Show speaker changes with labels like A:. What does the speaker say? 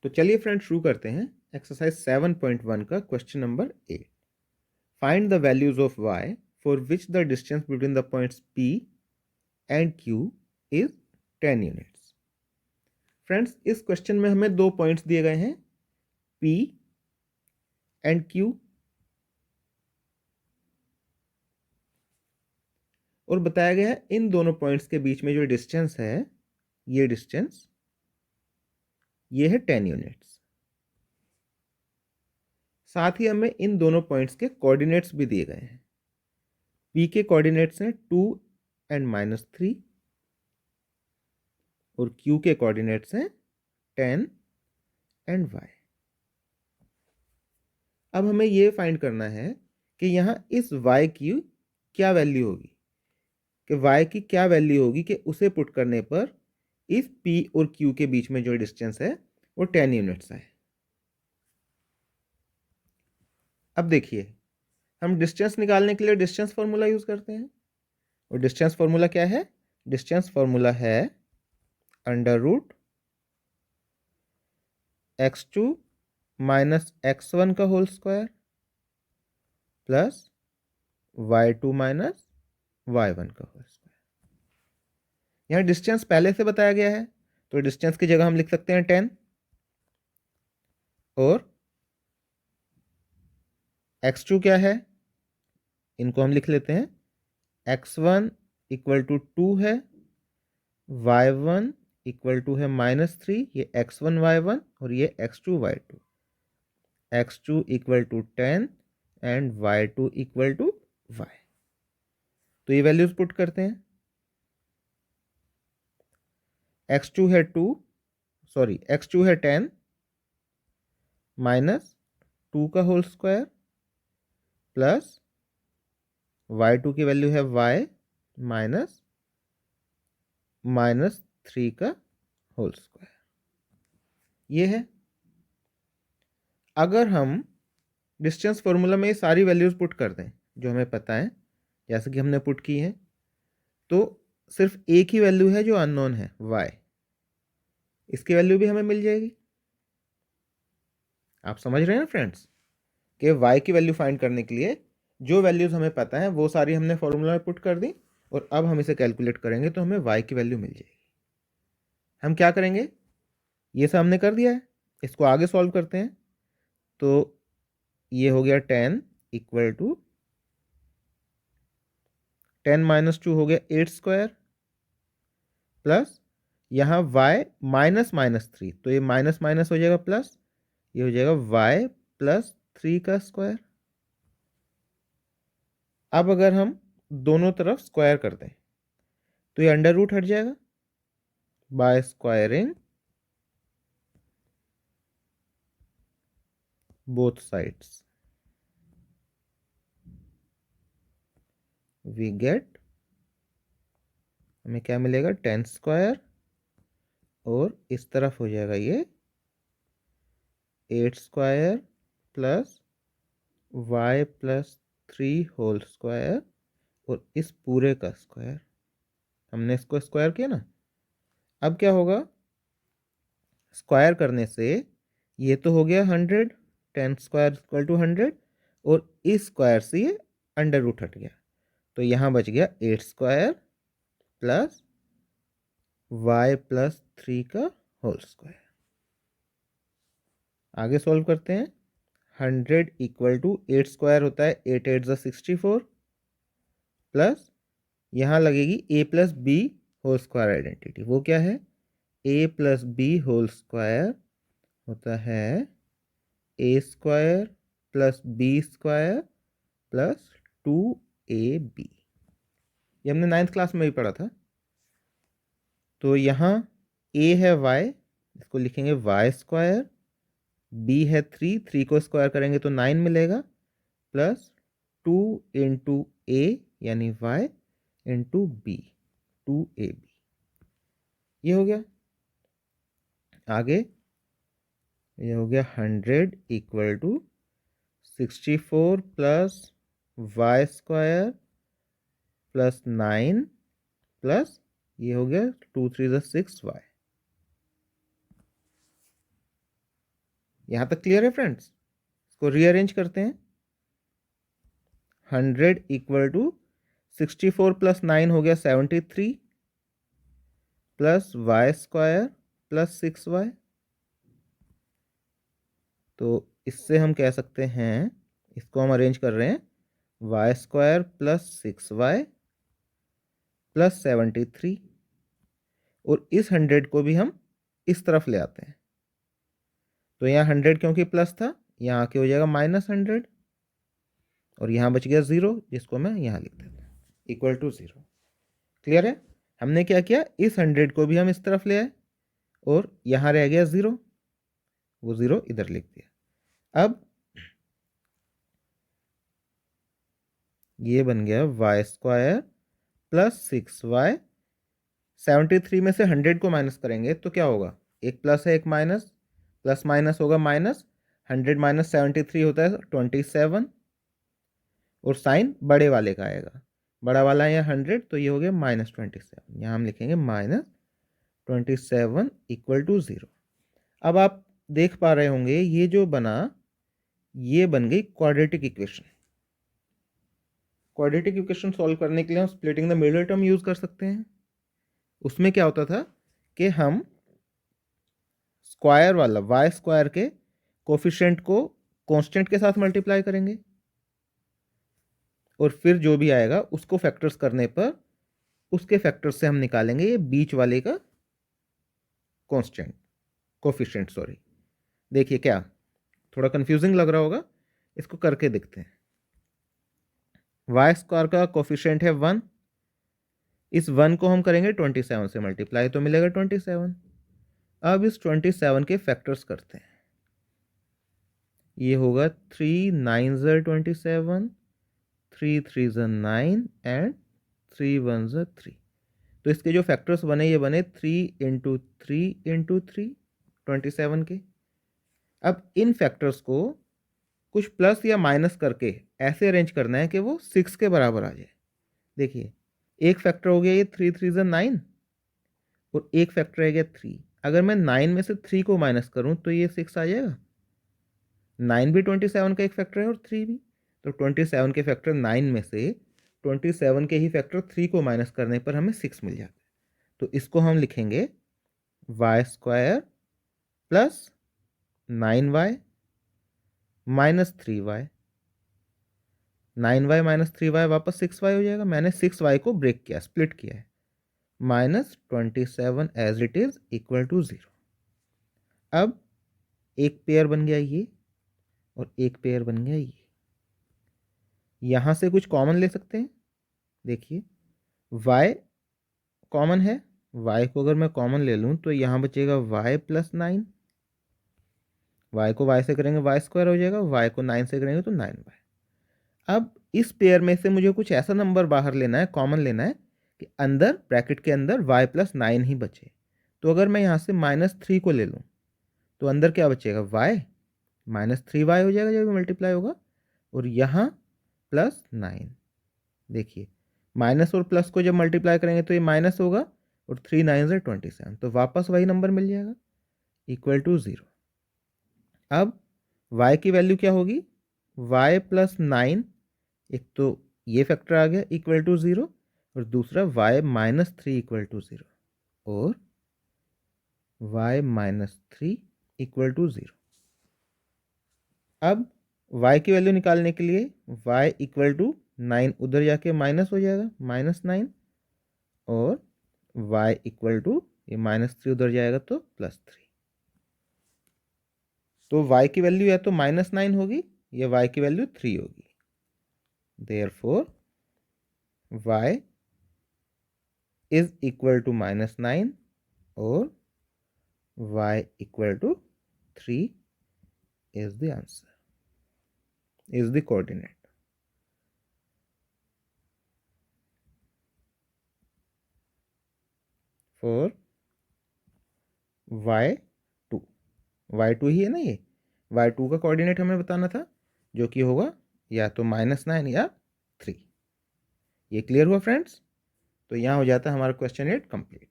A: तो चलिए फ्रेंड्स शुरू करते हैं एक्सरसाइज 7.1 का question number 8। Find the values of y for which the distance between the points p and q is 10 units. Friends इस question में हमें दो पॉइंट्स दिए गए हैं p एंड q और बताया गया है इन दोनों पॉइंट्स के बीच में जो डिस्टेंस है ये डिस्टेंस ये है 10 यूनिट्स। साथ ही हमें इन दोनों पॉइंट्स के कोऑर्डिनेट्स भी दिए गए हैं। p के कोऑर्डिनेट्स हैं 2 एंड -3 और q के कोऑर्डिनेट्स हैं 10 एंड y। अब हमें यह फाइंड करना है कि यहां इस y की क्या वैल्यू होगी, कि y की क्या वैल्यू होगी कि उसे पुट करने पर इस p और q के बीच में जो डिस्टेंस है वो 10 यूनिट्स है। अब देखिए हम डिस्टेंस निकालने के लिए डिस्टेंस फॉर्मूला यूज करते हैं और डिस्टेंस फॉर्मूला क्या है? डिस्टेंस फॉर्मूला है under root x2 minus x1 का whole square plus y2 minus y1 का होल स्क्वायर। यहाँ डिस्टेंस पहले से बताया गया है तो डिस्टेंस की जगह हम लिख सकते हैं 10 और x2 क्या है, इनको हम लिख लेते हैं x1 इक्वल टू 2 है, y1 इक्वल टू है -3, ये x1 y1 और ये x2 y2, x2 equal to 10 and y2 equal to y। तो ये वैल्यूज पुट करते हैं। x2 है 10 माइनस 2 का होल स्क्वायर प्लस y2 की वैल्यू है y माइनस -3 का होल स्क्वायर। ये है। अगर हम डिस्टेंस फॉर्मूला में ये सारी वैल्यूज पुट कर दें जो हमें पता है, जैसे कि हमने पुट की है, तो सिर्फ एक ही वैल्यू है जो अननोन है y, इसकी वैल्यू भी हमें मिल जाएगी। आप समझ रहे हैं ना फ्रेंड्स कि y की वैल्यू फाइंड करने के लिए जो वैल्यूज हमें पता है वो सारी हमने फॉर्मूला में पुट कर दी और अब हम इसे कैलकुलेट करेंगे तो हमें y की वैल्यू मिल जाएगी। हम क्या करेंगे, ये सब हमने कर दिया है, इसको आगे सॉल्व करते हैं। तो ये हो गया 10 इक्वल टू 10 माइनस 2 हो गया 8 स्क्वायर प्लस यहाँ y माइनस -3, तो ये माइनस माइनस हो जाएगा प्लस, ये हो जाएगा y प्लस 3 का स्क्वायर। अब अगर हम दोनों तरफ स्क्वायर कर दें तो ये अंडर रूट हट जाएगा, by squaring both sides we get, हमें क्या मिलेगा 10 स्क्वायर और इस तरफ हो जाएगा ये 8 square plus y plus 3 whole square और इस पूरे का स्क्वायर। हमने इसको स्क्वायर किया ना, अब क्या होगा, स्क्वायर करने से ये तो हो गया 100, 10 स्क्वायर इक्वल टू 100 और इस स्क्वायर से ये अंडर रूट हट गया, तो यहाँ बच गया 8 स्क्वायर प्लस y प्लस 3 का होल स्क्वायर। आगे सॉल्व करते हैं। 100 इक्वल टू 8 स्क्वायर होता है 8 8 64 प्लस यहाँ लगेगी a plus B whole square identity. वो क्या है, a plus B whole square होता है a square plus B square plus 2ab। ये हमने 9th क्लास में भी पढ़ा था। तो यहाँ a है y, इसको लिखेंगे y स्क्वायर, b है 3 को स्क्वायर करेंगे तो 9 मिलेगा प्लस 2 इंटू a यानी y इंटू b 2ab। ये हो गया। आगे ये हो गया 100 equal to 64 plus y square plus 9 plus ये हो गया 2 3 6y। यहाँ तक क्लियर है फ्रेंड्स? इसको रीअरेंज करते हैं। 100 इक्वल टू 64 प्लस 9 हो गया 73 plus Y square plus 6y। तो इससे हम कह सकते हैं, इसको हम अरेंज कर रहे हैं, Y square plus 6y plus 73, और इस 100 को भी हम इस तरफ ले आते हैं। तो यहाँ 100 क्योंकि प्लस था, यहाँ आके हो जाएगा -100, और यहाँ बच गया 0, जिसको मैं यहाँ लिख देता हूँ इक्वल टू 0। क्लियर है? हमने क्या किया, इस 100 को भी हम इस तरफ ले आए और यहाँ रह गया 0, वो 0 इधर लिख दिया। अब ये बन गया वाई स्क्वायर प्लस 6y। 73 में से 100 को माइनस करेंगे तो क्या होगा, एक प्लस है एक माइनस, प्लस माइनस होगा माइनस, 100 माइनस 73 होता है 27, और साइन बड़े वाले का आएगा, बड़ा वाला है यहाँ 100, तो ये हो गया -27। यहाँ हम लिखेंगे -27 इक्वल टू 0। अब आप देख पा रहे होंगे ये जो बना, ये बन गई quadratic equation. Quadratic equation solve करने के लिए हम splitting the middle term use कर सकते हैं। उसमें क्या होता था कि हम स्क्वायर वाला वाई स्क्वायर के कोफिशिएंट को कांस्टेंट के साथ मल्टीप्लाई करेंगे, और फिर जो भी आएगा उसको फैक्टर्स करने पर उसके फैक्टर्स से हम निकालेंगे ये बीच वाले का कांस्टेंट कोफिशिएंट। सॉरी, देखिए क्या थोड़ा कंफ्यूजिंग लग रहा होगा, इसको करके देखते हैं। वाई स्क्वायर का कोफिशिएंट है 1, इस 1 को हम करेंगे 27 से मल्टीप्लाई तो मिलेगा 27। अब इस 27 के फैक्टर्स करते हैं, ये होगा 3 9 27, 3 3 9 एंड 3 1 3। तो इसके जो फैक्टर्स बने ये बने 3 इंटू 3 इंटू 3 27 के। अब इन फैक्टर्स को कुछ प्लस या माइनस करके ऐसे अरेंज करना है कि वो 6 के बराबर आ जाए। देखिए एक फैक्टर हो गया ये 3 3 9, और एक फैक्टर रह गया 3। अगर मैं 9 में से 3 को माइनस करूं तो ये 6 आ जाएगा। 9 भी 27 का एक फैक्टर है और 3 भी, तो 27 के फैक्टर 9 में से 27 के ही फैक्टर 3 को माइनस करने पर हमें 6 मिल जाता है। तो इसको हम लिखेंगे Y square plus 9y minus 3y। 9y minus 3y वापस 6y हो जाएगा। मैंने 6y को ब्रेक किया, स्प्लिट किया है, -27 as it is equal to 0। अब एक पेयर बन गया ये और एक पेयर बन गया ये। यहां से कुछ कॉमन ले सकते हैं। देखिए y कॉमन है, y को अगर मैं कॉमन ले लूं तो यहां बचेगा y प्लस 9। y को y से करेंगे y स्क्वायर हो जाएगा, y को 9 से करेंगे तो 9y। अब इस पेयर में से मुझे कुछ ऐसा नंबर बाहर लेना है, कॉमन लेना है, कि अंदर ब्रैकेट के अंदर y प्लस 9 ही बचे। तो अगर मैं यहाँ से -3 को ले लूँ तो अंदर क्या बचेगा, y -3y हो जाएगा जब मल्टीप्लाई होगा, और यहाँ प्लस 9। देखिए माइनस और प्लस को जब मल्टीप्लाई करेंगे तो ये माइनस होगा, और 3 9 से 27, तो वापस वही नंबर मिल जाएगा इक्वल टू 0। अब y की वैल्यू क्या होगी, y प्लस 9, एक तो ये फैक्टर आ गया इक्वल टू 0, और दूसरा y माइनस 3 इक्वल टू 0, और y माइनस 3 इक्वल टू 0। अब y की वैल्यू निकालने के लिए y इक्वल टू 9 उधर जाके माइनस हो जाएगा, -9, और y इक्वल टू ये -3 उधर जाएगा तो +3। तो y की वैल्यू या तो -9 होगी या y की वैल्यू 3 होगी। Therefore y is equal to -9 or y equal to 3 is the answer, is the coordinate. For y2, y2 ही है ना, ये y2 का कोऑर्डिनेट हमें बताना था, जो कि होगा या तो -9 या 3। ये क्लियर हुआ फ्रेंड्स? तो यहाँ हो जाता है हमारा क्वेश्चन 8 कंप्लीट।